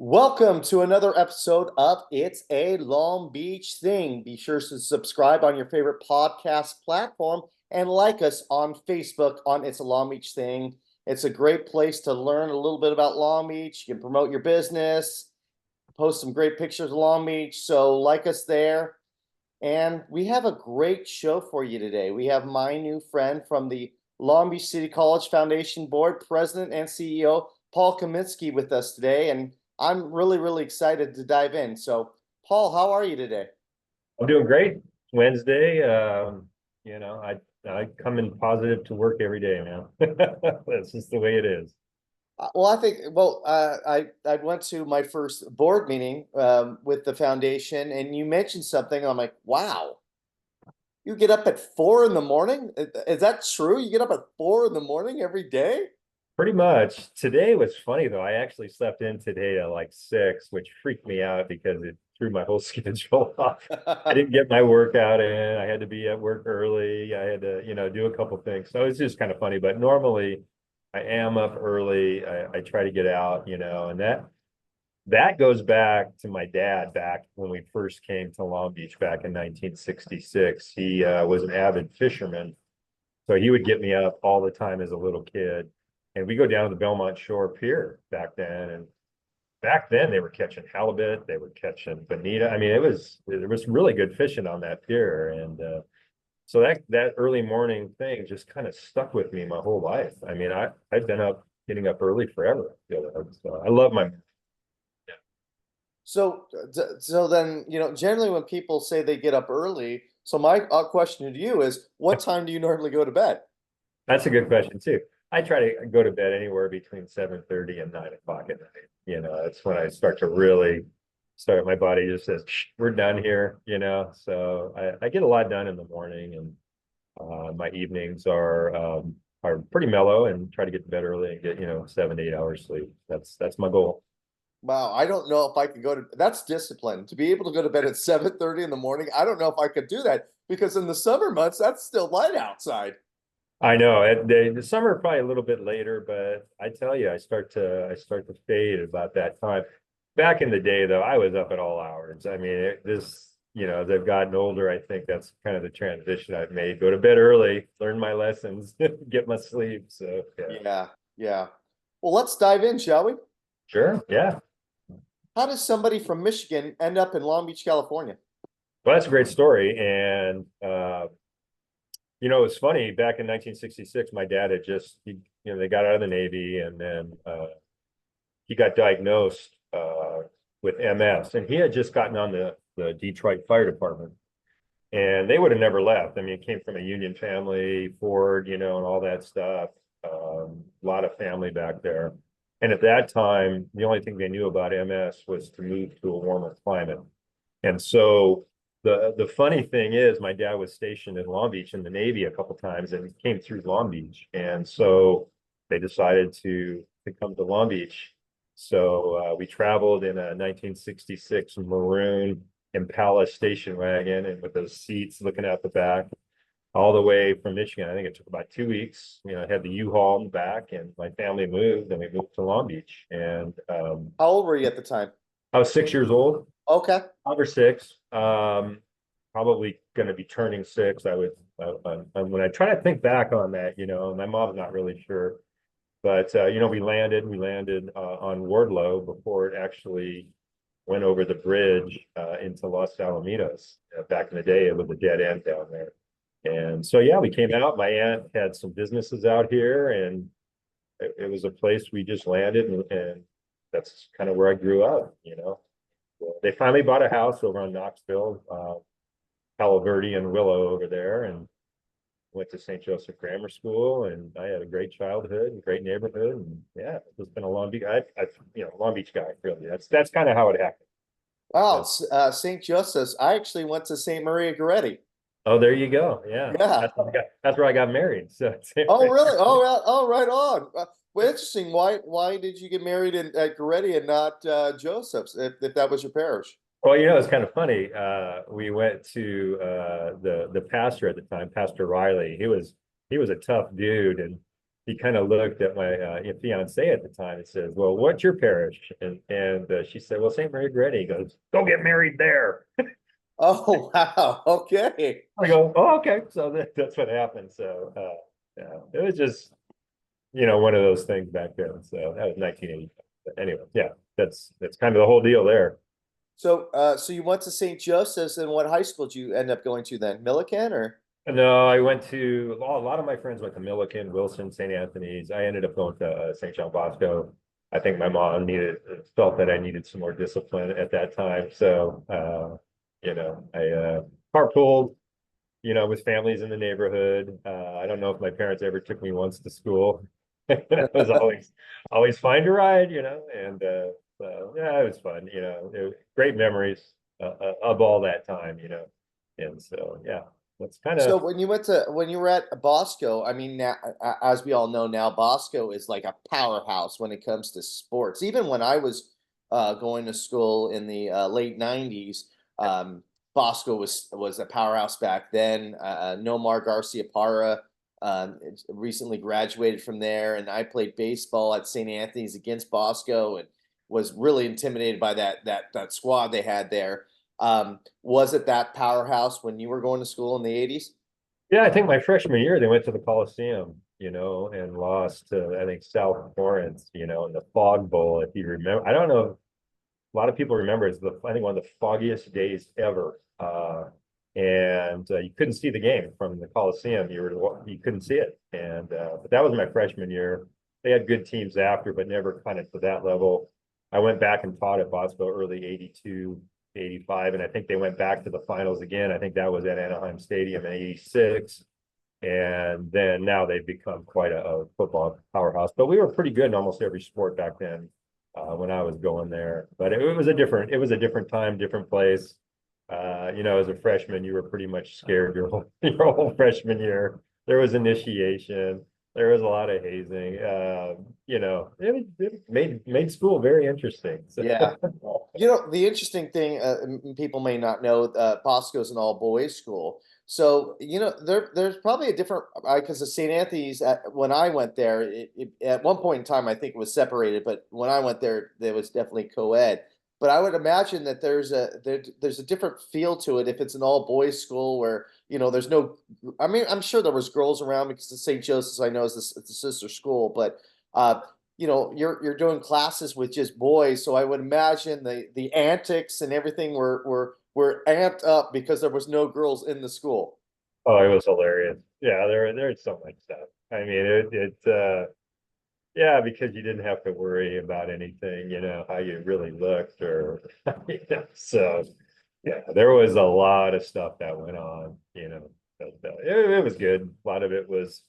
Welcome to another episode of It's a Long Beach Thing. Be sure to subscribe on your favorite podcast platform and like us on Facebook on It's a Long Beach Thing. It's a great place to learn a little bit about Long Beach. You can promote your business, post some great pictures of Long Beach. So like us there. And we have a great show for you today. We have my new friend from the Long Beach City College Foundation Board, President and CEO, Paul Kaminski, with us today. And I'm really excited to dive in. So, Paul, how are you today? I'm doing great. Wednesday. I come in positive to work every day, man. That's just the way it is. I went to my first board meeting with the foundation, and you mentioned something. And I'm like, wow, you get up at 4 in the morning? Is that true? You get up at 4 in the morning every day? Pretty much. Today was funny though. I actually slept in today at like 6, which freaked me out because it threw my whole schedule off. I didn't get my workout in. I had to be at work early. I had to, do a couple things. So it's just kind of funny. But normally I am up early. I try to get out, and that goes back to my dad back when we first came to Long Beach back in 1966. He was an avid fisherman. So he would get me up all the time as a little kid. And we go down to the Belmont Shore Pier back then. And back then they were catching halibut, they were catching bonita. I mean, there was really good fishing on that pier. And so that early morning thing just kind of stuck with me my whole life. I mean, I've been getting up early forever. So I love my. So then, generally when people say they get up early, so my question to you is, what time do you normally go to bed? That's a good question too. I try to go to bed anywhere between 7:30 and 9 o'clock at night. That's when I start to really start. My body just says, we're done here, So I get a lot done in the morning, and my evenings are pretty mellow, and try to get to bed early and get, 7 to 8 hours sleep. That's my goal. Wow, I don't know if I could that's discipline. To be able to go to bed at 7:30 in the morning, I don't know if I could do that because in the summer months, that's still light outside. I know the summer probably a little bit later, but I tell you, I start to fade about that time. Back in the day, though, I was up at all hours. I mean, as I've gotten older, I think that's kind of the transition I've made. Go to bed early, learn my lessons, get my sleep. So yeah, Yeah. Well, let's dive in, shall we? sure, yeah. How does somebody from Michigan end up in Long Beach, California? Well, that's a great story, and it's funny. Back in 1966, my dad had they got out of the Navy, and then he got diagnosed with MS, and he had just gotten on the Detroit Fire Department, and they would have never left. I mean, it came from a union family, Ford, and all that stuff. A lot of family back there. And at that time, the only thing they knew about MS was to move to a warmer climate. And so the funny thing is, my dad was stationed in Long Beach in the Navy a couple times, and he came through Long Beach. And so they decided to come to Long Beach. So we traveled in a 1966 maroon Impala station wagon, and with those seats looking out the back, all the way from Michigan. I think it took about 2 weeks. I had the U-Haul in the back, and my family moved, and we moved to Long Beach. And How old were you at the time? I was 6 years old, Okay. 5 or 6. Probably going to be turning 6. When I try to think back on that, my mom's not really sure, but we landed on Wardlow before it actually went over the bridge into Los Alamitos. Back in the day, it was a dead end down there. And so, yeah, we came out. My aunt had some businesses out here, and it was a place we just landed, and that's kind of where I grew up. They finally bought a house over on Knoxville, Palo Verde and Willow over there, and went to St. Joseph Grammar School, and I had a great childhood and great neighborhood. And yeah, it's been a Long Beach, Long Beach guy, really. That's kind of how it happened. Wow, St. Joseph's. I actually went to St. Maria Goretti. Oh, there you go. Yeah, Yeah. that's where I got married. So Oh, really? Oh, oh, right on. Well, interesting. Why did you get married at Goretti and not Joseph's if that was your parish? well, it's kind of funny. We went to the pastor at the time, Pastor Riley. He was a tough dude, and he kind of looked at my fiance at the time and says, "Well, what's your parish?" And she said, "Well, St. Mary Gretty." He goes, "Go get married there." Oh, wow. Okay. I go, "Oh, okay." So that's what happened. So yeah, it was just one of those things back then. So that was 1980. But anyway, yeah, that's kind of the whole deal there. So you went to St. Joseph's, and what high school did you end up going to then? Millikan or? No, I went to a lot of my friends went to Millikan, Wilson, St. Anthony's. I ended up going to St. John Bosco. I think my mom felt that I needed some more discipline at that time. So, I carpooled, with families in the neighborhood. I don't know if my parents ever took me once to school. It was always fine to ride, and so yeah, it was fun. Great memories of all that time, and so yeah, that's kind So of. when you were at Bosco, I mean, now, as we all know now, Bosco is like a powerhouse when it comes to sports. Even when I was going to school in the late '90s, Bosco was a powerhouse back then. Nomar Garcia Parra recently graduated from there, and I played baseball at St. Anthony's against Bosco, and was really intimidated by that squad they had there. Was it that powerhouse when you were going to school in the '80s? Yeah, I think my freshman year they went to the Coliseum, and lost to I think South Florence, in the Fog Bowl. If you remember, I don't know. A lot of people remember it's I think one of the foggiest days ever. And you couldn't see the game from the Coliseum. You couldn't see it, and but that was my freshman year. They had good teams after, but never kind of to that level. I went back and taught at Bosco early '82, '85, and I think they went back to the finals again. I think that was at Anaheim Stadium in '86. And then now they've become quite a football powerhouse. But we were pretty good in almost every sport back then when I was going there. But it was a different time, different place. As a freshman, you were pretty much scared your whole freshman year. There was initiation. There was a lot of hazing. It made school very interesting. So. Yeah. The interesting thing, people may not know, Bosco's an all boys school. So, there's probably a different, because of St. Anthony's, when I went there, at one point in time, I think it was separated, but when I went there, there was definitely co-ed. But I would imagine that there's a different feel to it if it's an all boys school where, there's no, I mean, I'm sure there was girls around because the St. Joseph's, I know, is the sister school, but, you're doing classes with just boys, so I would imagine the antics and everything were amped up because there was no girls in the school. Oh, it was hilarious. Yeah, there's so much stuff. I mean, yeah, because you didn't have to worry about anything, how you really looked or so yeah, there was a lot of stuff that went on, but it was good. A lot of it was,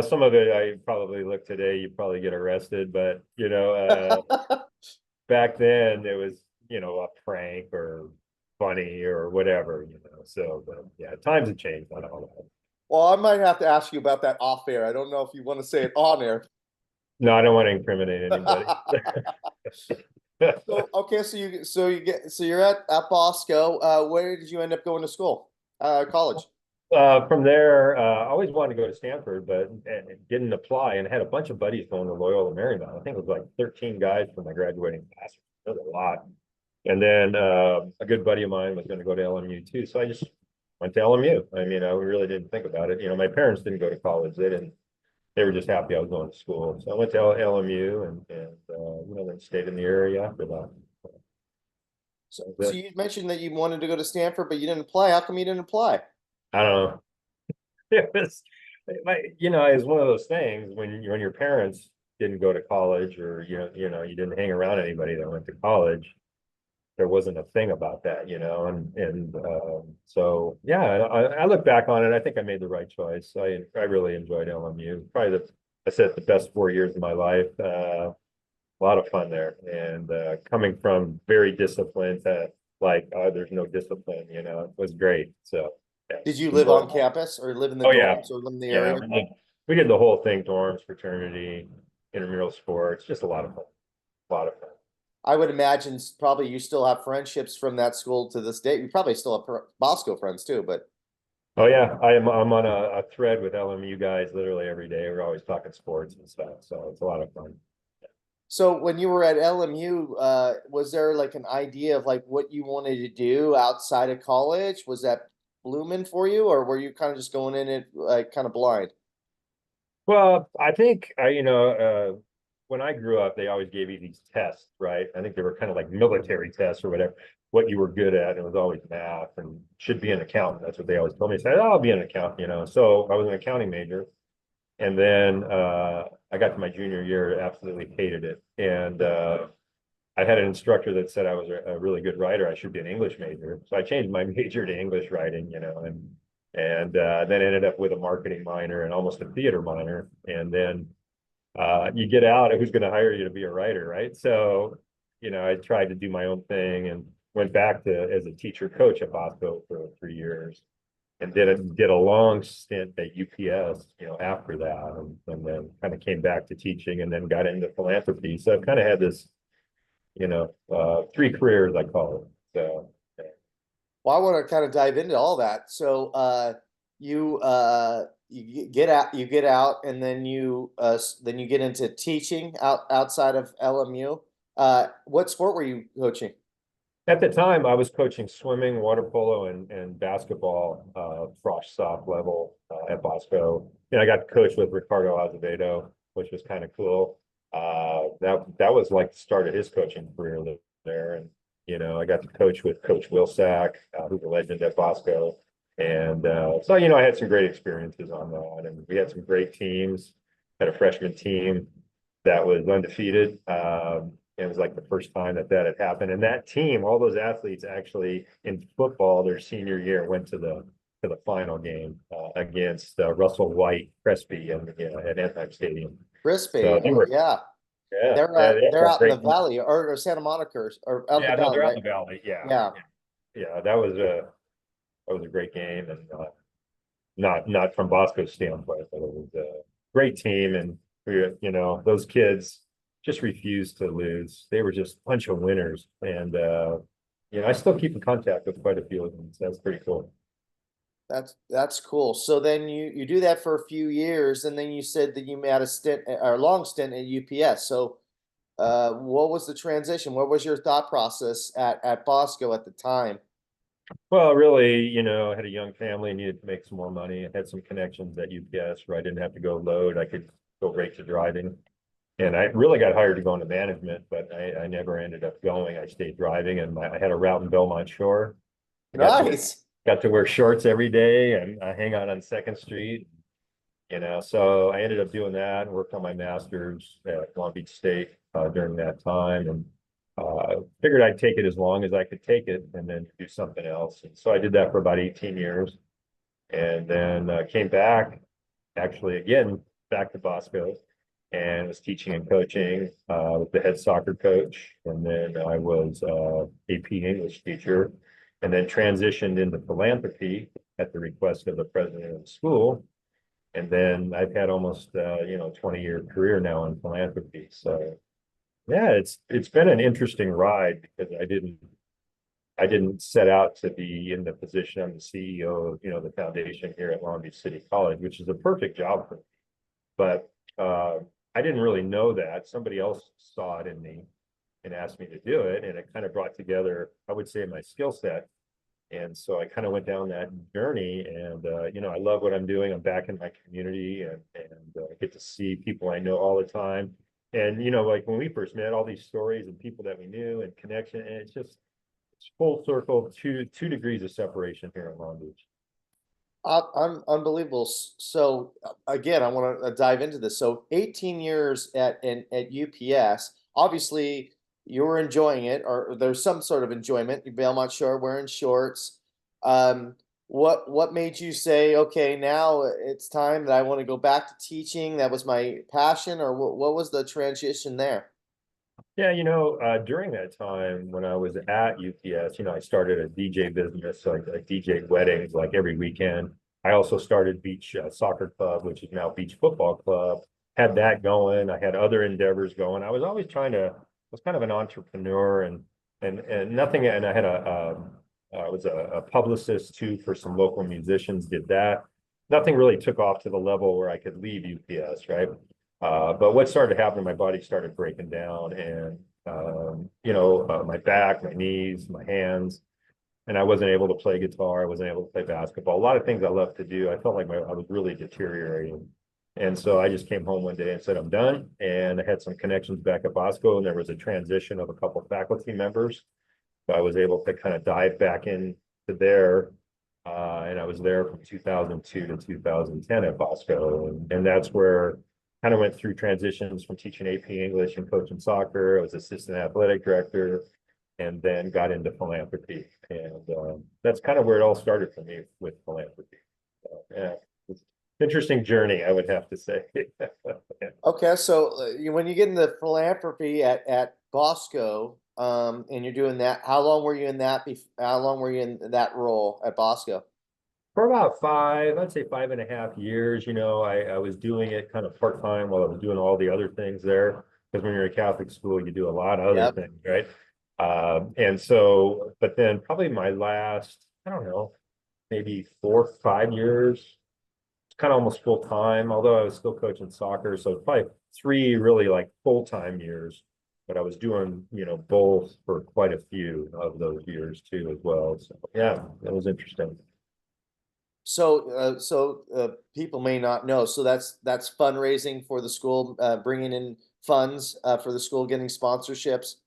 some of it I probably look today, you probably get arrested, but back then it was, a prank or funny or whatever, so but yeah, times have changed on all that. Well, I might have to ask you about that off air. I don't know if you want to say it on air. No, I don't want to incriminate anybody. So okay, so you're at Bosco. Where did you end up going to school? College. From there, I always wanted to go to Stanford, but didn't apply and had a bunch of buddies going to Loyola Marymount. I think it was like 13 guys from my graduating class. It was a lot. And then a good buddy of mine was going to go to LMU too. So I just went to LMU. I mean, I really didn't think about it. My parents didn't go to college. They were just happy I was going to school. So I went to LMU and then stayed in the area after that. So you mentioned that you wanted to go to Stanford, but you didn't apply. How come you didn't apply? I don't know. It was, it was one of those things when your parents didn't go to college or, you didn't hang around anybody that went to college. There wasn't a thing about that, so yeah, I look back on it. I think I made the right choice. I really enjoyed LMU. Probably I said the best 4 years of my life. A lot of fun there, and coming from very disciplined to like, there's no discipline, it was great. So yeah. Did you live on campus or live in the Oh yeah, dorms or live in the yeah. area? We did the whole thing: dorms, fraternity, intramural sports. Just a lot of fun. A lot of fun. I would imagine probably you still have friendships from that school to this day. You probably still have Bosco friends too, but Oh yeah, I'm on a thread with LMU guys literally every day. We're always talking sports and stuff, so it's a lot of fun. So when you were at LMU, was there like an idea of like what you wanted to do outside of college? Was that blooming for you, or were you kind of just going in it like kind of blind? Well, I think when I grew up, they always gave you these tests, right? I think they were kind of like military tests or whatever, what you were good at. It was always math and should be an accountant. That's what they always told me. I said, oh, I'll be an accountant. So I was an accounting major. And then I got to my junior year, absolutely hated it. And I had an instructor that said I was a really good writer. I should be an English major. So I changed my major to English writing, and then ended up with a marketing minor and almost a theater minor. And then you get out, who's going to hire you to be a writer, right? So, I tried to do my own thing and went back to as a teacher coach at Bosco for 3 years and did a long stint at UPS, after that, and then kind of came back to teaching and then got into philanthropy. So I've kind of had this, three careers, I call it. So Well, I want to kind of dive into all that. So, you get out, and then then you get into teaching outside of LMU. What sport were you coaching? at the time, I was coaching swimming, water polo, and basketball, frosh soft level at Bosco. I got to coach with Ricardo Azevedo, which was kind of cool. That was like the start of his coaching career there, and I got to coach with Coach Wilsack, who's a legend at Bosco, and so I had some great experiences on that, and we had some great teams. Had a freshman team that was undefeated. It was like the first time that had happened. And that team, all those athletes actually in football, their senior year went to the final game against Russell White Crespi and at Anaheim Stadium. Crispy, So they were, yeah. yeah, they They're had a out in the great. valley or Santa Monica or out in Yeah, the no, valley, they're out right? in the valley. Yeah, Yeah. yeah, that was a great game, and not from Bosco's standpoint, but it was a great team, and those kids just refused to lose. They were just a bunch of winners, and I still keep in contact with quite a few of them. So that's pretty cool. That's cool. So then you do that for a few years, and then you said that you had a stint or a long stint at UPS. So, what was the transition? What was your thought process at Bosco at the time? Well, really, I had a young family, needed to make some more money. I had some connections at UPS where I didn't have to go load. I could go right to driving. And I really got hired to go into management, but I never ended up going. I stayed driving, and I had a route in Belmont Shore. I Nice. got to wear shorts every day, and I hang out on Second Street. So I ended up doing that and worked on my master's at Long Beach State during that time, and figured I'd take it as long as I could take it, and then do something else. And so I did that for about 18 years, and then came back, actually again back to Bosco, and was teaching and coaching with the head soccer coach, and then I was AP English teacher, and then transitioned into philanthropy at the request of the president of the school. And then I've had almost 20-year career now in philanthropy. So yeah, it's been an interesting ride because I didn't set out to be in the position. I'm the CEO of the foundation here at Long Beach City College, which is a perfect job for me. But I didn't really know that. Somebody else saw it in me and asked me to do it, and it kind of brought together, I would say, my skill set. And so I kind of went down that journey, and I love what I'm doing. I'm back in my community, and get to see people I know all the time. And like when we first met, all these stories and people that we knew and connection, and it's full circle, two degrees of separation here in Long Beach. Unbelievable. So again, I want to dive into this. So 18 years at UPS. Obviously, you were enjoying it, or there's some sort of enjoyment. Belmont Shore wearing shorts. Um, what made you say, okay, now it's time that I want to go back to teaching? That was my passion, or what was the transition there? Yeah, during that time when I was at UPS, I started a DJ business, so I DJ weddings like every weekend. I also started Beach Soccer Club, which is now Beach Football Club. Had that going. I had other endeavors going. I was always I was kind of an entrepreneur, and nothing. And I had I was a publicist too for some local musicians, did that. Nothing really took off to the level where I could leave UPS, right? But what started happening, my body started breaking down and, my back, my knees, my hands, and I wasn't able to play guitar. I wasn't able to play basketball. A lot of things I loved to do. I felt like I was really deteriorating. And so I just came home one day and said, I'm done. And I had some connections back at Bosco, and there was a transition of a couple of faculty members. So I was able to kind of dive back into there. And I was there from 2002 to 2010 at Bosco. And that's where kind of went through transitions from teaching AP English and coaching soccer. I was assistant athletic director and then got into philanthropy. And that's kind of where it all started for me with philanthropy. So, yeah, it's an interesting journey, I would have to say. Okay, so when you get into philanthropy at Bosco, and you're doing that, how long were you in that? How long were you in that role at Bosco? For about I'd say 5.5 years, I was doing it kind of part-time while I was doing all the other things there. Because when you're in Catholic school, you do a lot of other Yep. things, right? And so, but then probably my last, I don't know, maybe 4 or 5 years, it's kind of almost full time, although I was still coaching soccer. So probably 3 really like full-time years, but I was doing, both for quite a few of those years too, as well. So yeah, that was interesting. So people may not know. So that's fundraising for the school, bringing in funds for the school, getting sponsorships.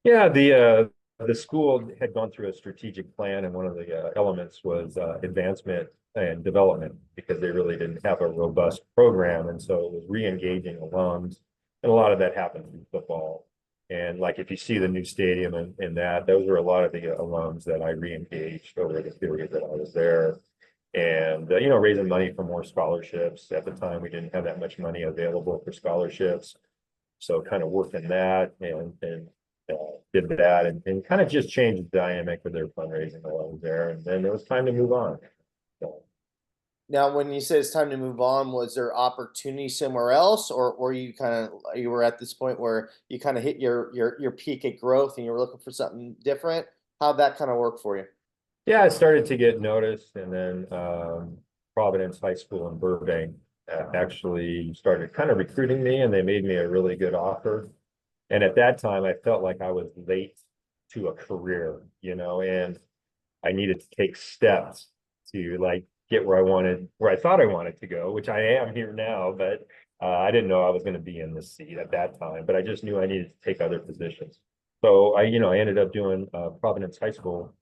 Yeah, the school had gone through a strategic plan, and one of the elements was advancement and development because they really didn't have a robust program, and so it was re-engaging alums, and a lot of that happened through football. And like if you see the new stadium and that, those were a lot of the alums that I re-engaged over the period that I was there. And raising money for more scholarships. At the time, we didn't have that much money available for scholarships. So kind of working that and did that and kind of just changed the dynamic of their fundraising while I was there. And then it was time to move on. So, Now, when you said it's time to move on, was there opportunity somewhere else, or you were at this point where you kind of hit your peak at growth and you were looking for something different? How'd that kind of work for you? yeah, I started to get noticed, and then Providence High School in Burbank actually started kind of recruiting me, and they made me a really good offer. And at that time, I felt like I was late to a career, and I needed to take steps to like get where I thought I wanted to go, which I am here now, but I didn't know I was going to be in this seat at that time, but I just knew I needed to take other positions. So I ended up doing Providence High School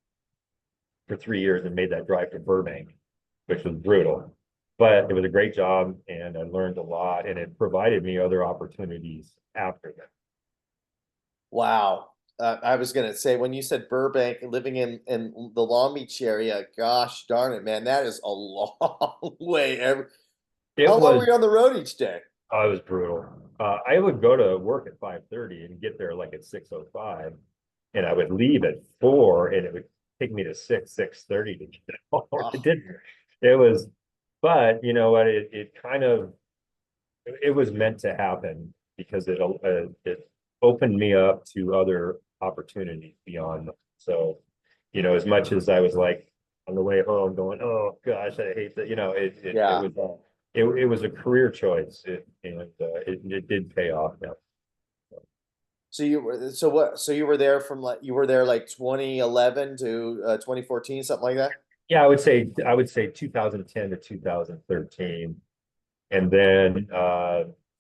for 3 years and made that drive to Burbank, which was brutal. But it was a great job and I learned a lot and it provided me other opportunities after that. Wow. I was gonna say when you said Burbank, living in the Long Beach area, gosh darn it, man, that is a long way. It How long was were you on the road each day? it was brutal. I would go to work at 5:30 and get there like at 6:05, and I would leave at 4, and it would take me to 6:30 to get home. It Oh, didn't. It was, but you know what? It kind of it was meant to happen because it opened me up to other opportunities beyond that. So, as much as I was like on the way home going, oh gosh, I hate that, yeah. it was a career choice. It did pay off now. So you were there from you were there like 2011 to 2014, something like that? Yeah, I would say 2010 to 2013. And then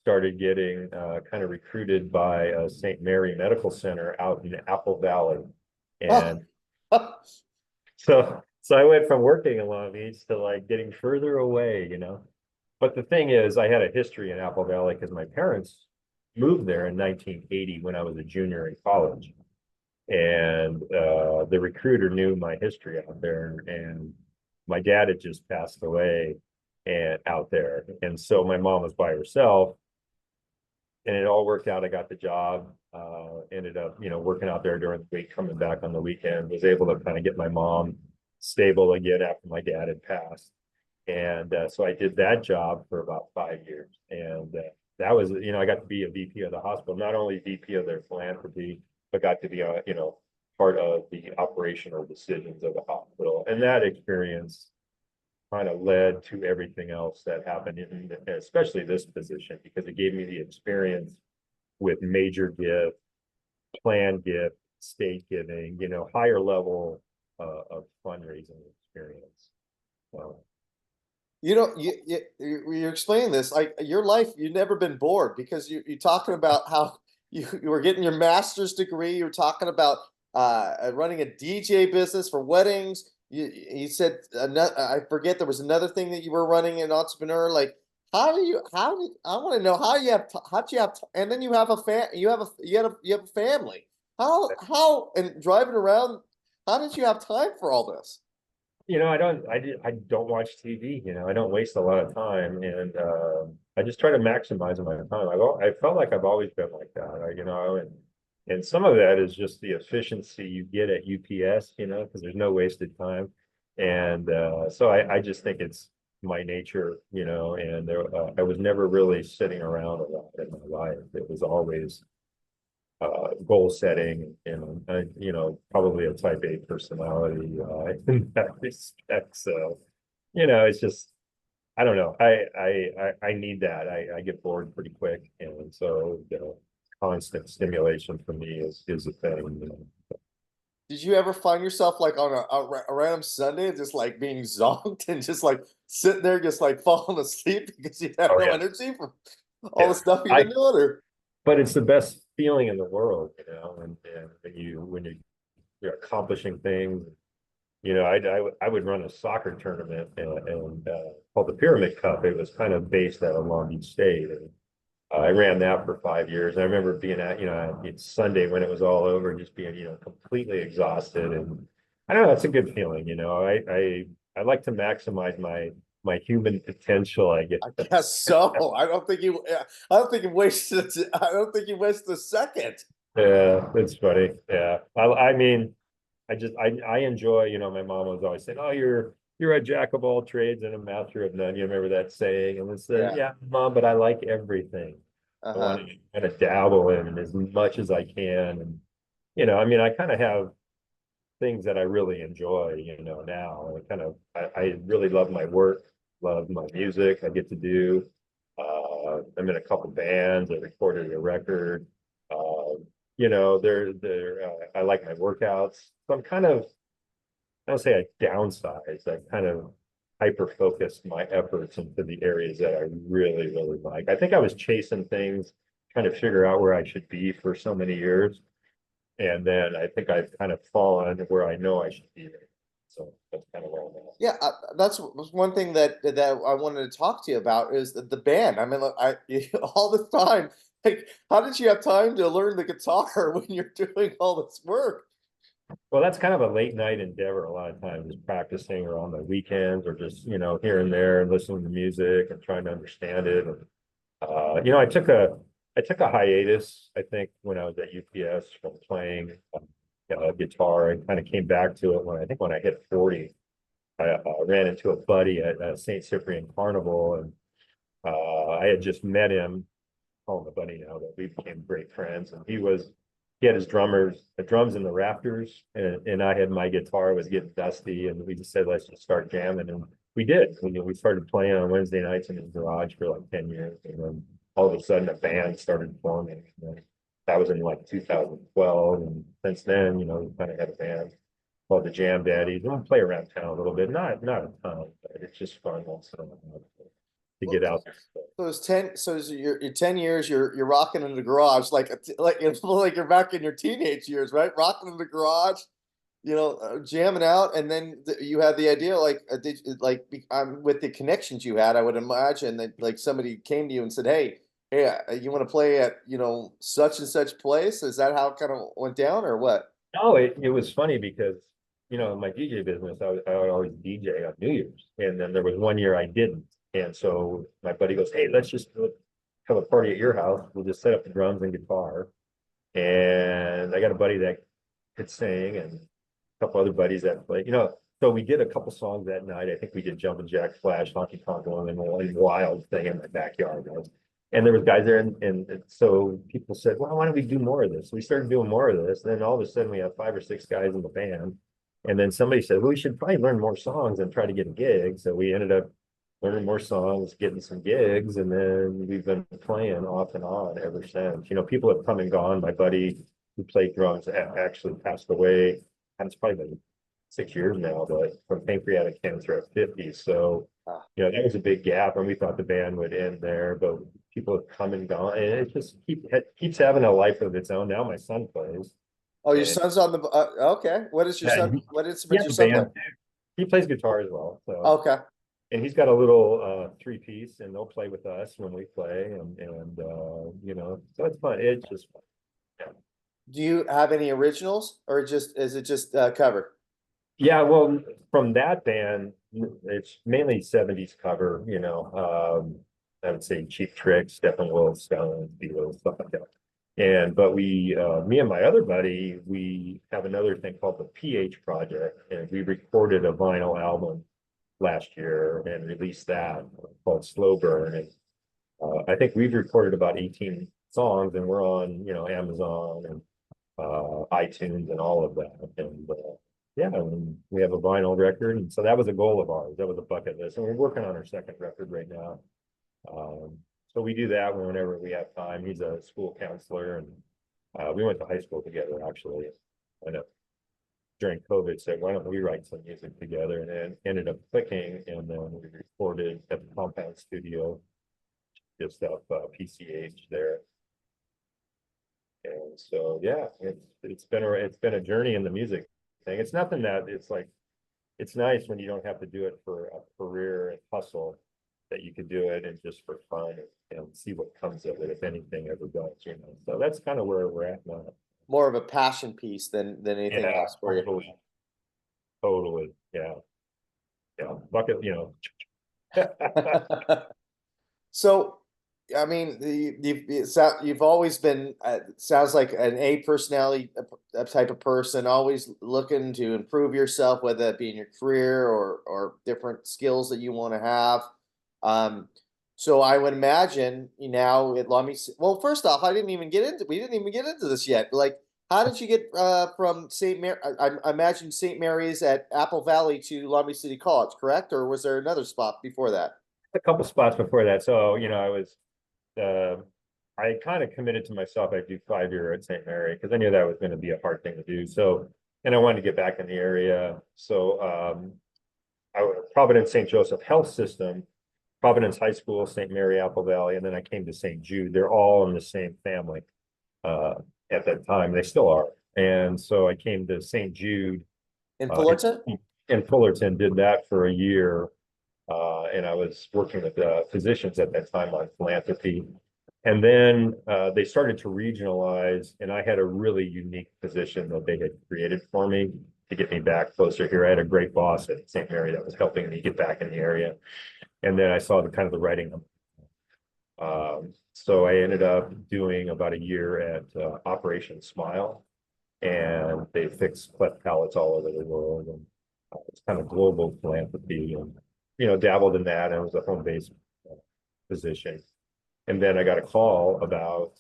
started getting kind of recruited by St. Mary Medical Center out in Apple Valley. Oh, And so I went from working in Long Beach to like getting further away. But the thing is, I had a history in Apple Valley because my parents moved there in 1980 when I was a junior in college. And the recruiter knew my history out there, and my dad had just passed away and out there. And so my mom was by herself, and it all worked out. I got the job, ended up, working out there during the week, coming back on the weekend, was able to kind of get my mom stable again after my dad had passed. And so I did that job for about 5 years. And that was, I got to be a VP of the hospital, not only VP of their philanthropy, but got to be, part of the operational decisions of the hospital. And that experience kind of led to everything else that happened in, especially this position, because it gave me the experience with major gift, planned gift, state giving, higher level of fundraising experience. So, You're explaining this like your life. You've never been bored because you're talking about how you were getting your master's degree. You're talking about running a DJ business for weddings. You said I forget there was another thing that you were running an entrepreneur. Like I want to know how do you have and then you have you have a family. How and driving around. How did you have time for all this? I don't watch TV, I don't waste a lot of time, and I just try to maximize my time. I felt like I've always been like that, and some of that is just the efficiency you get at UPS, because there's no wasted time. And so I just think it's my nature, and I was never really sitting around a lot in my life. It was always goal setting and probably a type A personality in that respect. So, it's just I don't know. I need that. I get bored pretty quick, and so constant stimulation for me is a thing. Did you ever find yourself like on a random Sunday just like being zonked and just like sitting there just like falling asleep because you have Oh no yeah, energy from all yeah. the stuff you've I been doing? Or But it's the best feeling in the world, and when you're accomplishing things. I would run a soccer tournament called the Pyramid Cup. It was kind of based out of Long Beach State, and I ran that for 5 years. I remember being it's Sunday when it was all over, just being completely exhausted, and I don't know. It's a good feeling. I like to maximize my human potential. I get. I guess so. I don't think you wasted. I don't think you wasted a second. Yeah, it's funny. Yeah, I mean. I enjoy, my mom was always saying, "Oh, you're a jack of all trades and a master of none." You remember that saying? And it's Yeah. yeah, mom, but I like everything. I want Uh-huh. to kind of dabble in as much as I can. And I mean, I kind of have things that I really enjoy, now. I really love my work, love my music I get to do. I'm in a couple bands, I recorded a record. I like my workouts. So I'm kind of, I don't say I downsized, I kind of hyper focused my efforts into the areas that I really, really like. I think I was chasing things, trying to figure out where I should be for so many years. And then I think I've kind of fallen where I know I should be there. So that's kind of where I'm at. Yeah, that's one thing that I wanted to talk to you about is the band. I mean, look, all the time. Like, how did you have time to learn the guitar when you're doing all this work? Well, that's kind of a late night endeavor a lot of times, is practicing or on the weekends or just, here and there and listening to music and trying to understand it. And, I took a hiatus, I think, when I was at UPS from playing guitar, and kind of came back to it when I hit 40. I ran into a buddy at St. Cyprian Carnival, and I had just met him, call him a buddy now, but we became great friends. And he had his the drums in the rafters, and I had my guitar. It was getting dusty, and we just said, let's just start jamming. And we did. We started playing on Wednesday nights in his garage for like 10 years. And then all of a sudden a band started forming. And then that was in like 2012. And since then, we kind of had a band called the Jam Daddies. And we play around town a little bit, not a ton, but it's just fun also to Well, get out there. so it's 10. So it's your 10 years. You're rocking in the garage like it's like you're back in your teenage years, right? Rocking in the garage, jamming out, and then you had the idea like with the connections you had. I would imagine that like somebody came to you and said, "Hey, you want to play at such and such place?" Is that how it kind of went down, or what? No, it was funny because, in my DJ business, I would always DJ on New Year's. And then there was one year I didn't. And so my buddy goes, "Hey, let's just have a party at your house. We'll just set up the drums and guitar." And I got a buddy that could sing and a couple other buddies that play, so we did a couple songs that night. I think we did Jumpin' Jack Flash, Honky Tonk Woman, one wild thing in my backyard. And there was guys there, and so people said, well, why don't we do more of this? We started doing more of this. Then all of a sudden we have 5 or 6 guys in the band. And then somebody said, well, we should probably learn more songs and try to get a gig. So we ended up learning more songs, getting some gigs, and then we've been playing off and on ever since. You know, people have come and gone. My buddy who played drums actually passed away, and it's probably been 6 years now, but from pancreatic cancer at 50. So, Ah. you know, that was a big gap, and we thought the band would end there, but people have come and gone, and it just keeps having a life of its own. Now my son plays, Oh, your and son's on the, okay. What is your yeah, son, he, what he instrument has your a son play? band too. He plays guitar as well. So, Okay. and he's got a little 3-piece, and they'll play with us when we play, and you know, so it's fun. It's just fun. Yeah. Do you have any originals or just, is it just cover? Yeah, well, from that band, it's mainly 70s cover, you know. I would say Cheap Trick, Steppenwolf, Stones, Beatles, stuff like that. And but me and my other buddy, we have another thing called the PH Project, and we recorded a vinyl album last year and released that called Slow Burn. And I think we've recorded about 18 songs, and we're on, you know, Amazon and iTunes and all of that. And yeah, and we have a vinyl record, and so that was a goal of ours. That was a bucket list, and we're working on our second record right now. So we do that whenever we have time. He's a school counselor, and we went to high school together actually. And during COVID, said, "Why don't we write some music together?" And then ended up clicking, and then we recorded at the Compound Studio, just up PCH there. And so yeah, it's been a journey in the music thing. It's nothing that it's like it's nice when you don't have to do it for a career and hustle, that you could do it and just for fun and see what comes of it if anything ever does, you know. So that's kind of where we're at now. More of a passion piece than anything Yeah, else for you. totally. Yeah. Yeah. Bucket, you know. So, I mean, you've always been, sounds like an A personality type of person, always looking to improve yourself, whether that be in your career or different skills that you want to have. Um, so I would imagine you now at Long Beach. Well, first off, we didn't even get into this yet. Like, how did you get from St. Mary? I imagine St. Mary's at Apple Valley to Long Beach City College, correct? Or was there another spot before that? A couple spots before that. So, you know, uh, I kind of committed to myself I'd do 5 year at St. Mary because I knew that was going to be a hard thing to do. So, and I wanted to get back in the area. So, Providence St. Joseph Health System, Providence High School, St. Mary, Apple Valley, and then I came to St. Jude. They're all in the same family uh, at that time. They still are. And so I came to St. Jude In uh, Fullerton? in Fullerton, did that for a year. And I was working with physicians at that time on philanthropy. And then they started to regionalize, and I had a really unique position that they had created for me to get me back closer here. I had a great boss at St. Mary that was helping me get back in the area. And then I saw the kind of the writing. So I ended up doing about a year at Operation Smile, and they fixed cleft palates all over the world. And it's kind of global philanthropy, and you know, dabbled in that. And it was a home-based position. And then I got a call about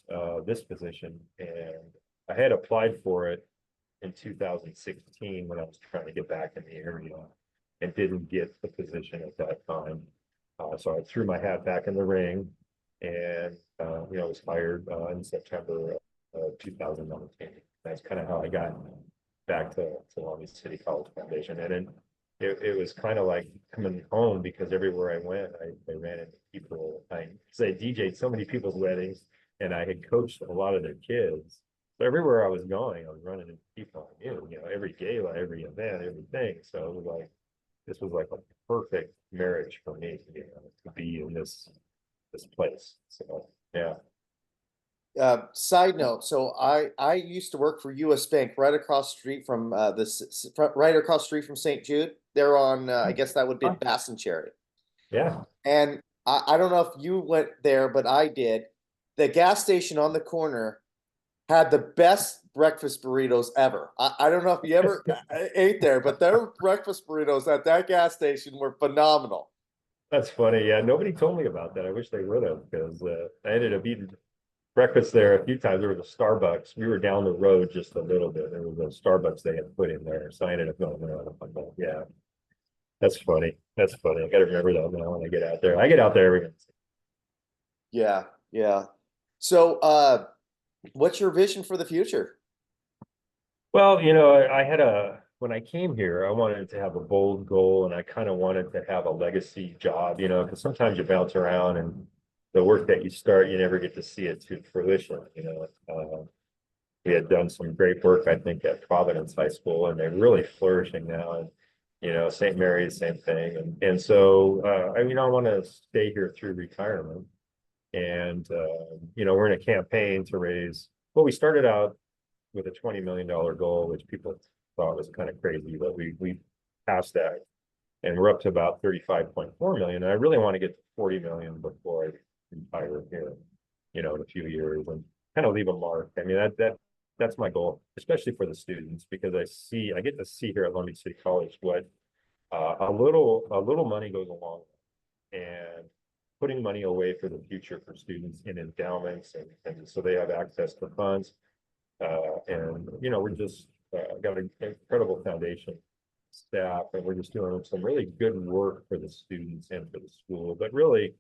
this position, and I had applied for it in 2016 when I was trying to get back in the area and didn't get the position at that time. So I threw my hat back in the ring, and you know, was hired in September of 2019. That's kind of how I got back to Long Beach City College Foundation. And then it was kind of like coming home because everywhere I went, I ran into people. I DJ'd so many people's weddings, and I had coached a lot of their kids. So everywhere I was going, I was running into people I knew, you know, every gala, every event, everything. So it was like, this was like a perfect marriage for me, you know, to be in this place. So yeah. Side note, so I used to work for US Bank right across the street from right across the street from St. Jude. They're on I guess that would be Bass and Cherry. Yeah. And I don't know if you went there, but I did. The gas station on the corner had the best breakfast burritos ever. I don't know if you ever ate there, but their breakfast burritos at that gas station were phenomenal. That's funny. Yeah, nobody told me about that. I wish they would have, because I ended up eating breakfast there a few times. There was a Starbucks. We were down the road just a little bit. There was a Starbucks they had put in there, so I ended up going there. I'm like, "Oh, yeah, that's funny. That's funny. I got to remember that now when I get out there. I get out there every day. Yeah, yeah. So, what's your vision for the future? Well, I had when I came here, I wanted to have a bold goal, and I kind of wanted to have a legacy job, because sometimes you bounce around and the work that you start, you never get to see it to fruition. We had done some great work, I think, at Providence High School, and they're really flourishing now. And, St. Mary's, same thing. And so, I want to stay here through retirement. And, we're in a campaign to raise, well, we started out with a $20 million goal, which people thought was kind of crazy, but we passed that. And we're up to about 35.4 million. And I really want to get to 40 million before I retire here, in a few years, and kind of leave a mark. I mean, that's my goal, especially for the students, because I get to see here at Long Beach City College what a little money goes a long way. And putting money away for the future for students in endowments, and so they have access to funds. And we're just got an incredible foundation staff, and we're just doing some really good work for the students and for the school. But really,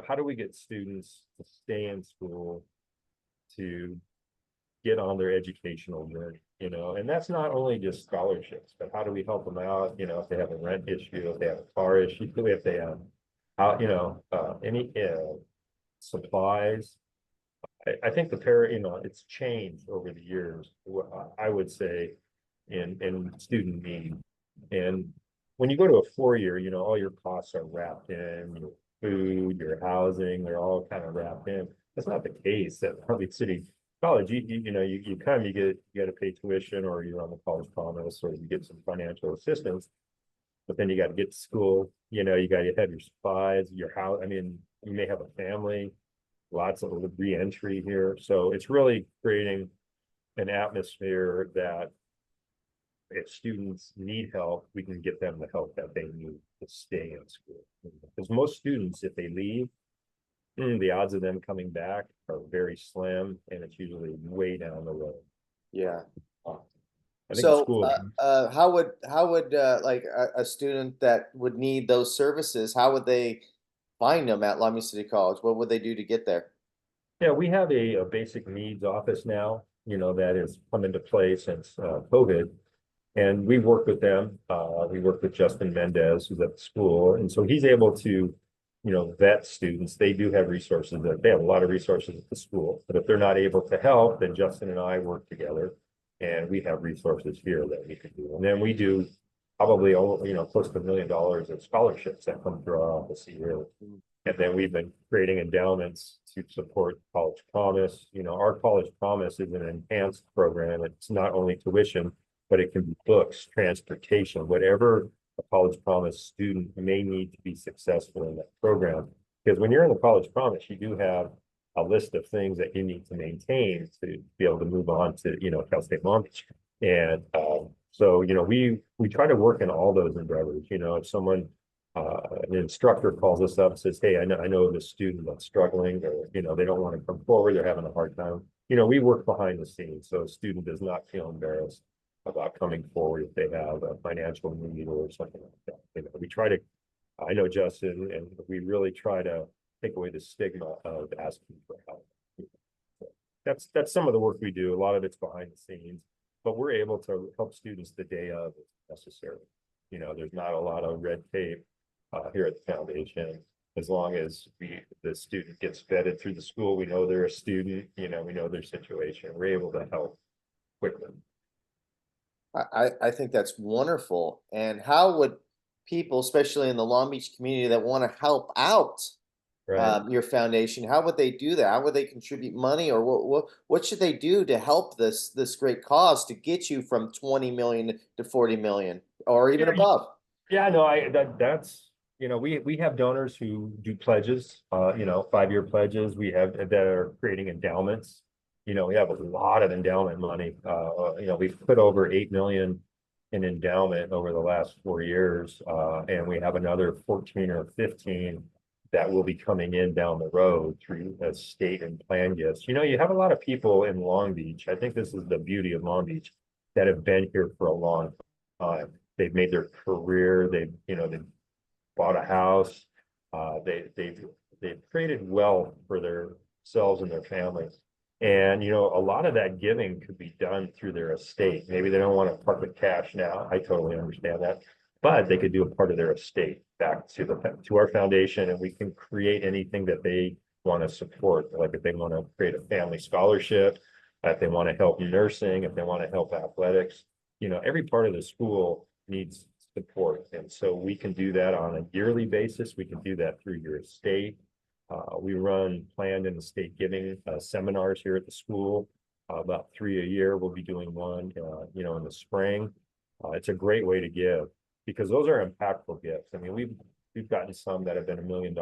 how do we get students to stay in school, to get on their educational journey? And that's not only just scholarships, but how do we help them out? If they have a rent issue, if they have a car issue, if they have any supplies. I think it's changed over the years. I would say in student need. And when you go to a 4-year, all your costs are wrapped in your food, your housing, they're all kind of wrapped in. That's not the case at Long Beach City College. You come, you got to pay tuition, or you're on the college promise, or you get some financial assistance. But then you got to get to school, you got to have your supplies, your house. I mean, you may have a family, lots of re-entry here. So it's really creating an atmosphere that if students need help, we can get them the help that they need to stay in school. Because most students, if they leave, the odds of them coming back are very slim, and it's usually way down the road. Yeah. I think the So, school, how would like a student that would need those services, how would they find them at Long Beach City College? What would they do to get there? yeah, we have a basic needs office now, that has come into play since COVID. And we work with them. We work with Justin Mendez, who's at the school. And so he's able to, vet students. They do have resources they have a lot of resources at the school. But if they're not able to help, then Justin and I work together, and we have resources here that we can do. And then we do probably, close to $1 million of scholarships that come through our office a year. And then we've been creating endowments to support College Promise. Our College Promise is an enhanced program. It's not only tuition, but it can be books, transportation, whatever a College Promise student may need to be successful in that program. Because when you're in the College Promise, you do have a list of things that you need to maintain to be able to move on to, Cal State Long Beach. And so, we try to work in all those endeavors. If someone, an instructor calls us up and says, hey, I know this student that's struggling, or, they don't want to come forward, they're having a hard time. We work behind the scenes, so a student does not feel embarrassed about coming forward if they have a financial need or something like that. We try to, I know Justin, and we really try to take away the stigma of asking for help. So that's some of the work we do. A lot of it's behind the scenes, but we're able to help students the day of if necessary. There's not a lot of red tape here at the foundation. As long as the student gets vetted through the school, we know they're a student, we know their situation. We're able to help quickly. I think that's wonderful. And how would people, especially in the Long Beach community, that want to help out Right. your foundation, how would they do that? How would they contribute money, or what should they do to help this great cause to get you from 20 million to 40 million or even Yeah, above? yeah, no, that's we have donors who do pledges, 5-year pledges. We have that are creating endowments. We have a lot of endowment money. We've put over 8 million an endowment over the last 4 years, and we have another 14 or 15 that will be coming in down the road through state and plan gifts. You know, you have a lot of people in Long Beach. I think this is the beauty of Long Beach, that have been here for a long time. They've made their career. They've bought a house. They've created wealth for themselves and their families. And a lot of that giving could be done through their estate. Maybe they don't want to part with cash now. I totally understand that, but they could do a part of their estate back to our foundation, and we can create anything that they want to support. Like if they want to create a family scholarship, if they want to help nursing, if they want to help athletics, every part of the school needs support. And so we can do that on a yearly basis. We can do that through your estate. We run planned and estate giving seminars here at the school, about 3 a year. We'll be doing one, in the spring. It's a great way to give, because those are impactful gifts. I mean, we've gotten some that have been $1 million,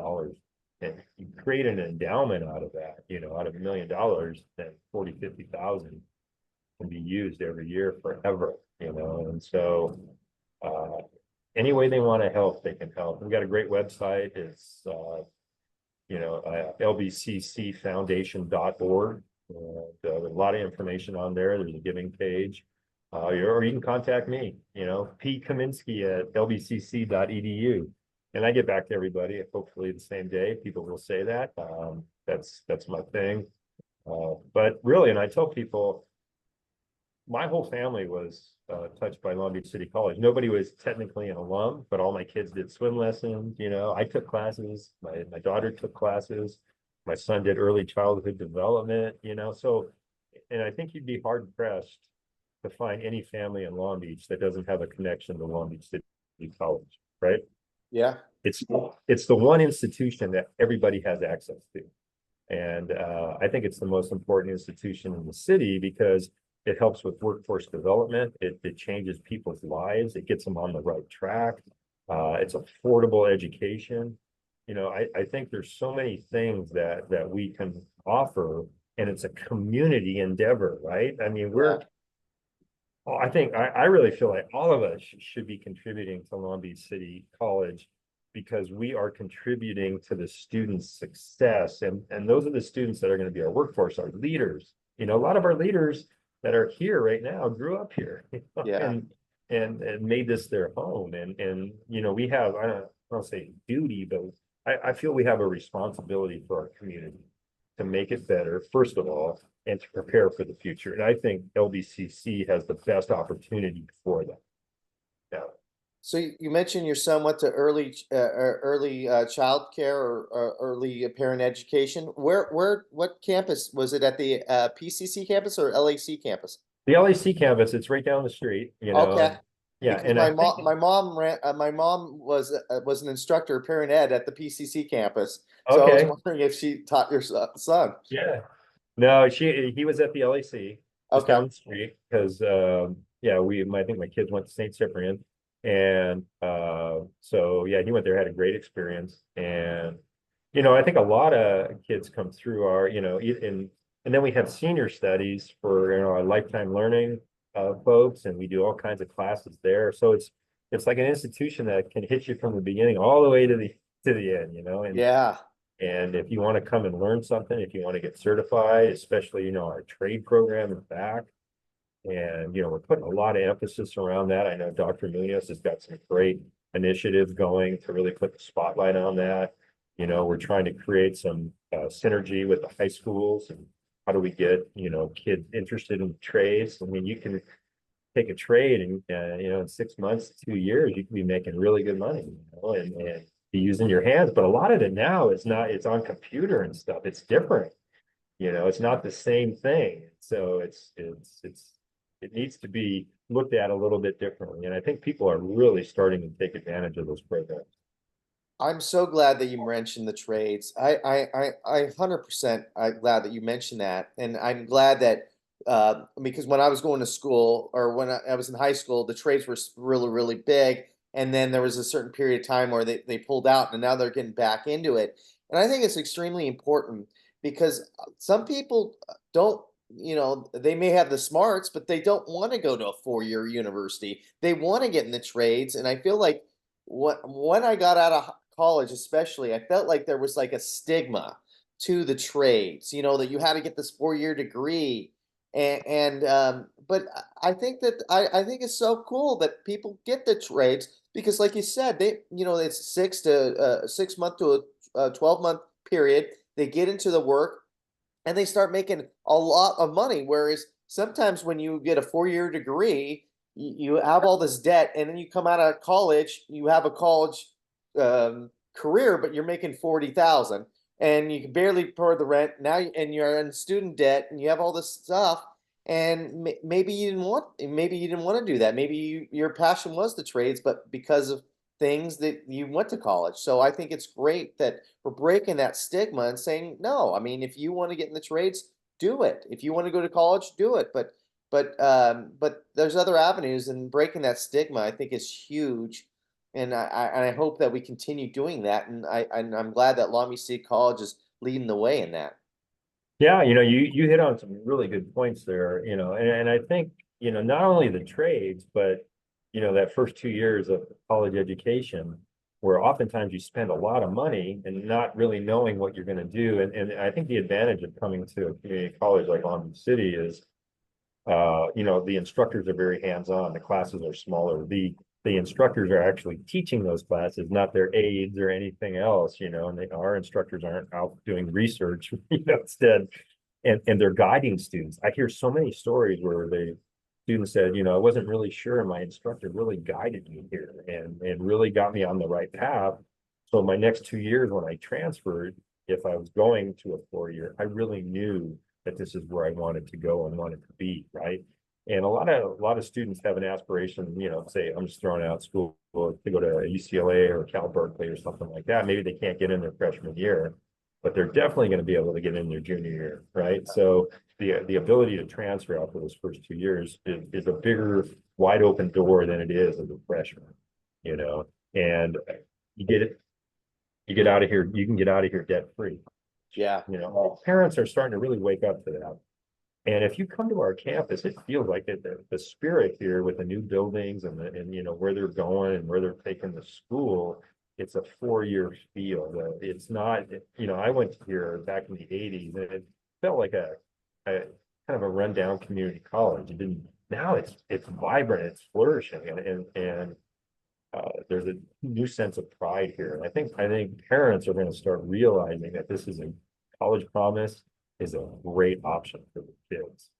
and you create an endowment out of that, out of $1 million, then 40, 50,000 can be used every year forever, and so any way they want to help, they can help. We've got a great website. It's lbccfoundation.org. There's a lot of information on there. There's a giving page, or you can contact me, P Kaminski at lbcc.edu, and I get back to everybody hopefully the same day. People will say that. That's my thing. But really, and I tell people, my whole family was touched by Long Beach City College. Nobody was technically an alum, but all my kids did swim lessons. I took classes. My daughter took classes. My son did early childhood development. So, and I think you'd be hard pressed to find any family in Long Beach that doesn't have a connection to Long Beach City College, right? Yeah. It's the one institution that everybody has access to. And I think it's the most important institution in the city, because it helps with workforce development. It changes people's lives. It gets them on the right track. It's affordable education. I think there's so many things that we can offer, and it's a community endeavor, right? I mean, I really feel like all of us should be contributing to Long Beach City College, because we are contributing to the students' success. And those are the students that are going to be our workforce, our leaders. A lot of our leaders that are here right now grew up here, Yeah. and made this their home. And we have, I don't say duty, but I feel we have a responsibility for our community to make it better, first of all, and to prepare for the future. And I think LBCC has the best opportunity for that. Yeah. So you mentioned your son went to early child care, or early parent education. What campus was it, at the PCC campus or LAC campus? The LAC campus, it's right down the street, Okay. Yeah, Because and I think my mom was an instructor of parent ed at the PCC campus. So I was okay, wondering if she taught your son. yeah. No, he was at the LAC just Okay. down the street, because yeah, I think my kids went to St. Cyprian, and so yeah, he went there, had a great experience. And I think a lot of kids come through our, and then we have senior studies for our lifetime learning folks, and we do all kinds of classes there. So it's like an institution that can hit you from the beginning all the way to the end, and Yeah. and if you want to come and learn something, if you want to get certified, especially, our trade program is back. And, we're putting a lot of emphasis around that. I know Dr. Munoz has got some great initiatives going to really put the spotlight on that. We're trying to create some synergy with the high schools, and how do we get, kids interested in trades. I mean, you can take a trade, and, in 6 months, 2 years, you can be making really good money, and be using your hands. But a lot of it now is not, it's on computer and stuff. It's different. It's not the same thing. So it needs to be looked at a little bit differently. And I think people are really starting to take advantage of those programs. I'm so glad that you mentioned the trades. I 100% I'm glad that you mentioned that, and I'm glad that because when I was going to school, or when I was in high school, the trades were really big, and then there was a certain period of time where they pulled out, and now they're getting back into it. And I think it's extremely important, because some people don't they may have the smarts, but they don't want to go to a 4-year university. They want to get in the trades. And I feel like when I got out of college, especially, I felt like there was like a stigma to the trades, that you had to get this 4-year degree. But I think I think it's so cool that people get the trades because, like you said, it's 6 month to a 12-month period. They get into the work and they start making a lot of money. Whereas sometimes when you get a 4-year degree, you have all this debt, and then you come out of college, you have a college career, but you're making 40,000, and you can barely pay the rent now, and you're in student debt, and you have all this stuff. And maybe you didn't want to do that. Maybe your passion was the trades, but because of things that you went to college. So I think it's great that we're breaking that stigma and saying, no, I mean, if you want to get in the trades, do it. If you want to go to college, do it. But there's other avenues, and breaking that stigma, I think, is huge. And I hope that we continue doing that. And I'm glad that Long Beach City College is leading the way in that. Yeah, you hit on some really good points there, and I think, not only the trades, but that first 2 years of college education, where oftentimes you spend a lot of money and not really knowing what you're going to do. And I think the advantage of coming to a community college like Long Beach City is, the instructors are very hands-on. The classes are smaller. The instructors are actually teaching those classes, not their aides or anything else, and our instructors aren't out doing research, instead, and they're guiding students. I hear so many stories where the students said, I wasn't really sure, my instructor really guided me here and really got me on the right path. So my next 2 years when I transferred, if I was going to a 4-year, I really knew that this is where I wanted to go and wanted to be, right? And a lot of students have an aspiration, say, I'm just throwing out school to go to UCLA or Cal Berkeley or something like that. Maybe they can't get in their freshman year, but they're definitely going to be able to get in their junior year, right? So the ability to transfer out for those first 2 years is a bigger, wide open door than it is as a freshman, and you get it, you get out of here, you can get out of here debt free. Yeah. Parents are starting to really wake up to that. And if you come to our campus, it feels like the spirit here with the new buildings and where they're going and where they're taking the school, it's a 4-year feel. It's not, I went here back in the 80s and it felt like a kind of a rundown community college. It didn't, now it's vibrant, it's flourishing, and there's a new sense of pride here. And I think parents are going to start realizing that this is a college promise is a great option for the kids.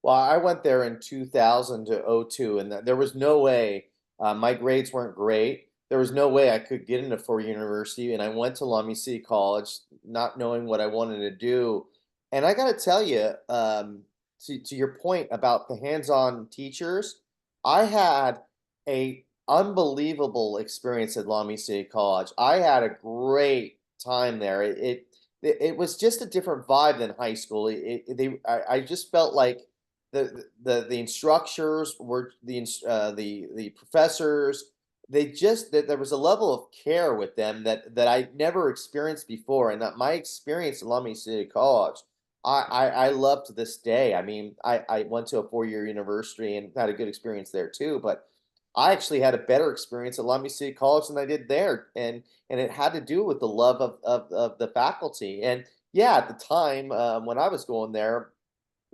Well, I went there in 2000 to '02, and there was no way, my grades weren't great. There was no way I could get into four university, and I went to Long Beach City College, not knowing what I wanted to do. And I got to tell you, to your point about the hands-on teachers, I had a unbelievable experience at Long Beach City College. I had a great time there. It was just a different vibe than high school. I just felt like the instructors were the professors. They just that there was a level of care with them that I never experienced before, and that my experience at Long Beach City College, I love to this day. I mean, I went to a 4-year university and had a good experience there too, but I actually had a better experience at Long Beach City College than I did there, and it had to do with the love of the faculty. And yeah, at the time when I was going there,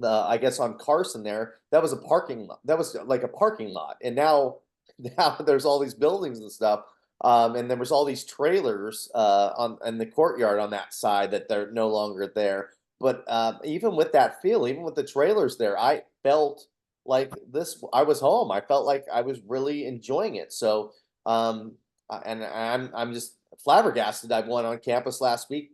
I guess on Carson there, that was a parking lot. That was like a parking lot, and now now there's all these buildings and stuff. And there was all these trailers on in the courtyard on that side that they're no longer there. But even with that feel, even with the trailers there, I felt like this. I was home. I felt like I was really enjoying it. So, and I'm just flabbergasted. I went on campus last week,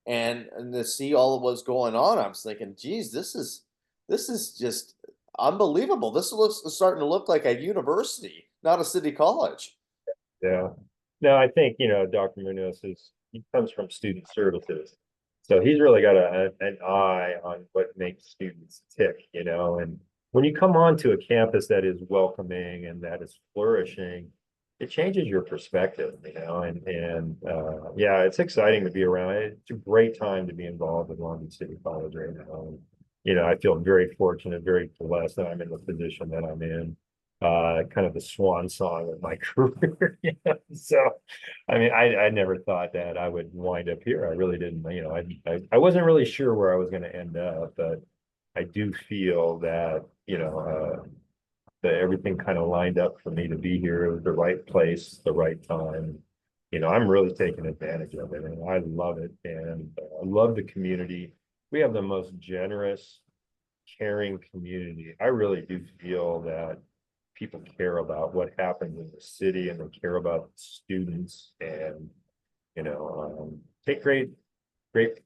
and to see all of what's going on, I was thinking, geez, this is just unbelievable. This looks starting to look like a university, not a city college. Yeah. No, I think, Dr. Munoz he comes from student services. So he's really got an eye on what makes students tick, and when you come onto a campus that is welcoming and that is flourishing, it changes your perspective, and yeah, it's exciting to be around. It's a great time to be involved with Long Beach City College right now. I feel very fortunate, very blessed that I'm in the position that I'm in. Kind of the swan song of my career. So, I mean, I never thought that I would wind up here. I really didn't. I wasn't really sure where I was going to end up, but I do feel that, that everything kind of lined up for me to be here. It was the right place, the right time. I'm really taking advantage of it, and I love it, and I love the community. We have the most generous, caring community. I really do feel that people care about what happens in the city, and they care about students, and take great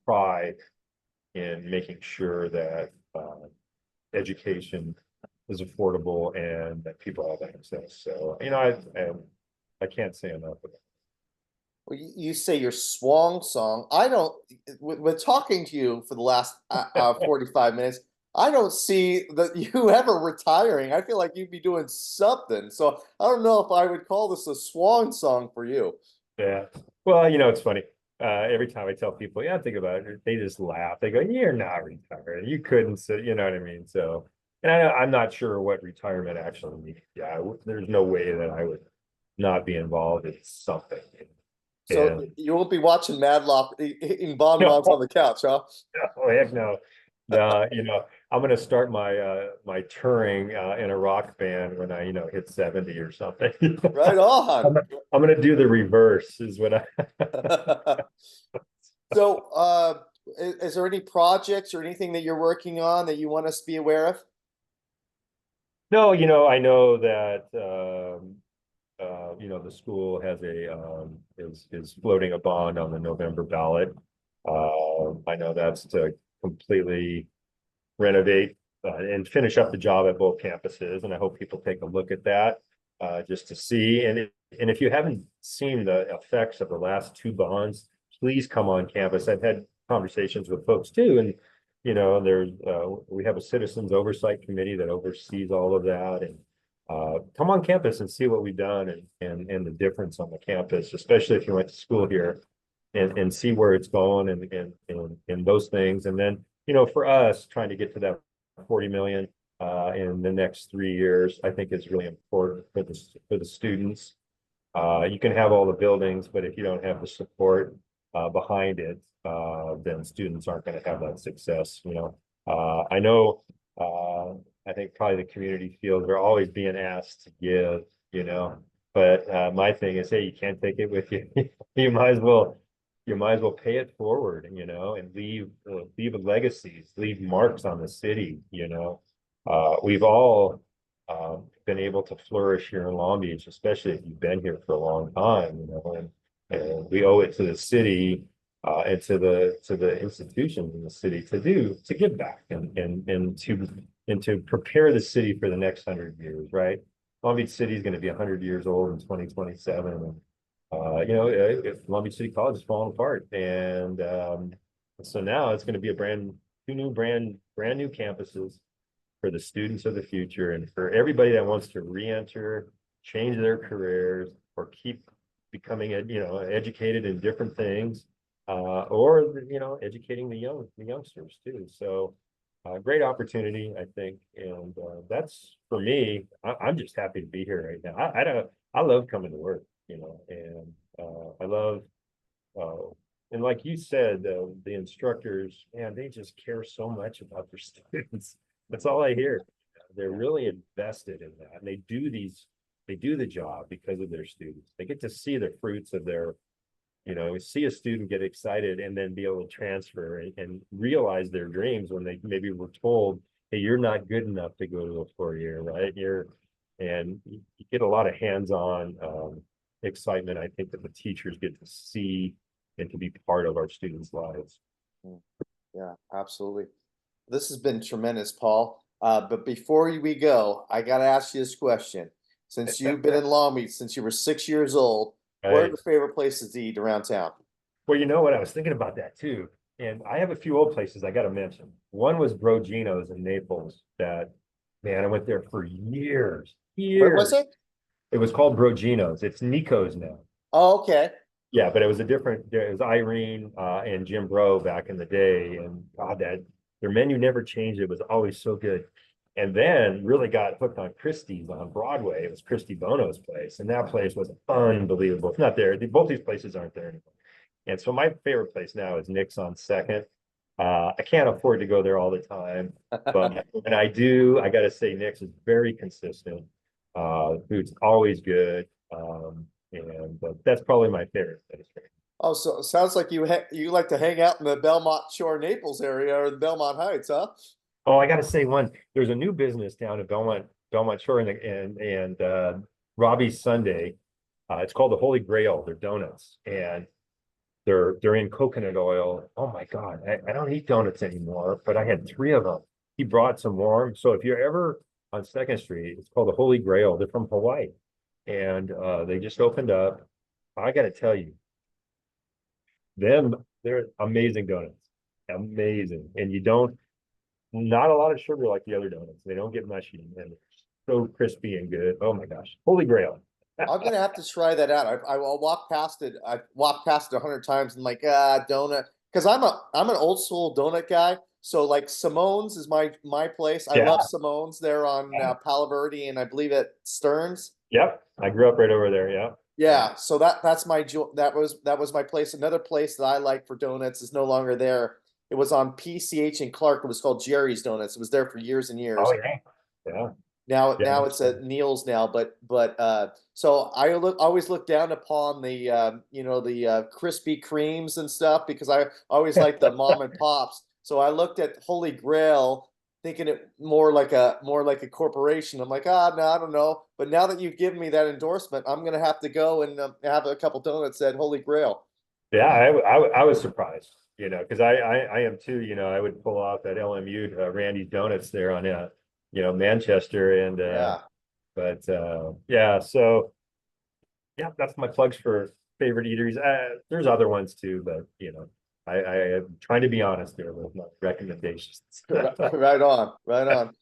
pride in making sure that education is affordable and that people have access. So, I can't say enough about it. Well, you say your swan song. I don't, with talking to you for the last 45 minutes, I don't see that you ever retiring. I feel like you'd be doing something. So I don't know if I would call this a swan song for you. Yeah. Well, it's funny. Every time I tell people, yeah, think about it, they just laugh. They go, "You're not retired. You couldn't say," you know what I mean? So, and I'm not sure what retirement actually means. Yeah, there's no way that I would not be involved in something. So And you won't be watching Madlock eating bonbons on no, the couch, huh? no, heck no. No, I'm gonna start my touring in a rock band when I, hit 70 or something. Right I'm, on. I'm gonna do the reverse is what I So, is there any projects or anything that you're working on that you want us to be aware of? no, I know that the school has is floating a bond on the November ballot. I know that's to completely renovate and finish up the job at both campuses, and I hope people take a look at that just to see. And if you haven't seen the effects of the last two bonds, please come on campus. I've had conversations with folks too, and there's we have a citizens oversight committee that oversees all of that, and come on campus and see what we've done, and the difference on the campus, especially if you went to school here, and see where it's going, and those things. And then, for us trying to get to that 40 million in the next 3 years, I think is really important for the students. You can have all the buildings, but if you don't have the support behind it, then students aren't going to have that success. I know, I think probably the community feels they're always being asked to give, but my thing is, hey, you can't take it with you. You might as well pay it forward, and leave a legacies, leave marks on the city. We've all been able to flourish here in Long Beach, especially if you've been here for a long time, and we owe it to the city and to the institutions in the city to give back, and to prepare the city for the next 100 years, right? Long Beach City is going to be 100 years old in 2027, and if Long Beach City College is falling apart, and so now it's going to be two new brand new campuses for the students of the future, and for everybody that wants to re-enter, change their careers, or keep becoming educated in different things, or educating the youngsters too. So great opportunity, I think, and that's for me. I'm just happy to be here right now. I love coming to work, and I love and like you said, the instructors, man, they just care so much about their students. That's all I hear. They're really invested in that, and they do the job because of their students. They get to see the fruits of their, see a student get excited and then be able to transfer and realize their dreams when they maybe were told, hey, you're not good enough to go to a 4 year, right? And you get a lot of hands-on excitement, I think, that the teachers get to see and to be part of our students' lives. Mm, yeah, absolutely. This has been tremendous, Paul. But before we go, I got to ask you this question. Since you've been in Long Beach since you were 6 years old, what are Right. your favorite places to eat around town? Well, you know what? I was thinking about that too. And I have a few old places I got to mention. One was Bro Gino's in Naples that, man, I went there for years, Where was years. it? It was called Bro Gino's. It's Nico's now. Oh, okay. Yeah, but it was Irene and Jim Bro back in the day. And God, Their menu never changed. It was always so good. And then really got hooked on Christie's on Broadway. It was Christy Bono's place. And that place was unbelievable. It's not there. Both these places aren't there anymore. And so my favorite place now is Nick's on Second. I can't afford to go there all the time, but when I do, I got to say Nick's is very consistent. Food's always good. And that's probably my favorite place. Oh, so it sounds like you like to hang out in the Belmont Shore, Naples area or the Belmont Heights, huh? Oh, I got to say one. There's a new business down in Belmont Shore, and Robbie's Sunday. It's called the Holy Grail. They're donuts, and they're in coconut oil. Oh my God, I don't eat donuts anymore, but I had 3 of them. He brought some warm. So if you're ever on Second Street, it's called the Holy Grail. They're from Hawaii, and they just opened up. I got to tell you, they're amazing donuts, amazing, and you don't. Not a lot of sugar like the other donuts. They don't get mushy and they're so crispy and good. Oh my gosh. Holy grail. I'm gonna have to try that out. I'll walk past it. I've walked past it 100 times and like donut because I'm an old school donut guy. So like Simone's is my place. I Yeah. love Simone's. They're on Palo Verde and I believe at Stearns. Yep. I grew up right over there. Yeah. Yeah, so that's my that was my place. Another place that I like for donuts is no longer there. It was on PCH in Clark. It was called Jerry's Donuts. It was there for years and years. Oh yeah. Yeah. Now Yeah. it's at Neil's now, but so I always look down upon the the Krispy Kremes and stuff because I always like the mom and pops. So I looked at Holy Grail thinking it more like a corporation. I'm like, no, I don't know. But now that you've given me that endorsement, I'm gonna have to go and have a couple donuts at Holy Grail. Yeah. I was surprised, because I am too, I would pull off at LMU, Randy's Donuts there on, Manchester and, Yeah. but, yeah, so yeah, that's my plugs for favorite eateries. There's other ones too, but I am trying to be honest there with my recommendations. Right on, right on.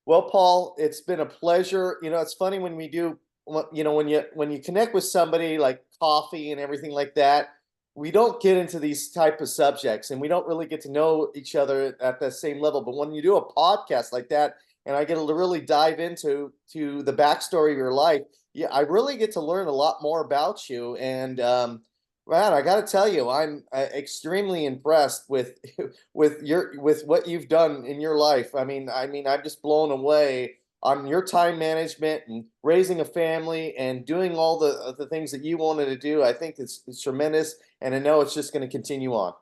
Well, Paul, it's been a pleasure. It's funny when we do, when you connect with somebody like coffee and everything like that, we don't get into these type of subjects and we don't really get to know each other at the same level. But when you do a podcast like that, and I get to really dive into the backstory of your life, yeah, I really get to learn a lot more about you. And man, I got to tell you, I'm extremely impressed with with what you've done in your life. I'm just blown away on your time management and raising a family and doing all the things that you wanted to do. I think it's tremendous, and I know it's just going to continue on.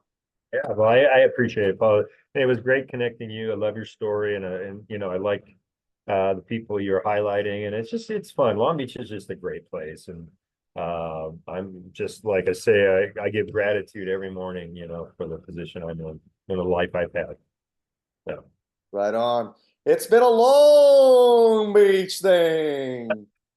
Yeah, well, I appreciate it, Paul. It was great connecting you. I love your story, and I like the people you're highlighting, and it's fun. Long Beach is just a great place, and I'm just like I say, I give gratitude every morning, for the position I'm in and the life I've had. So. Right on. It's been a Long Beach thing.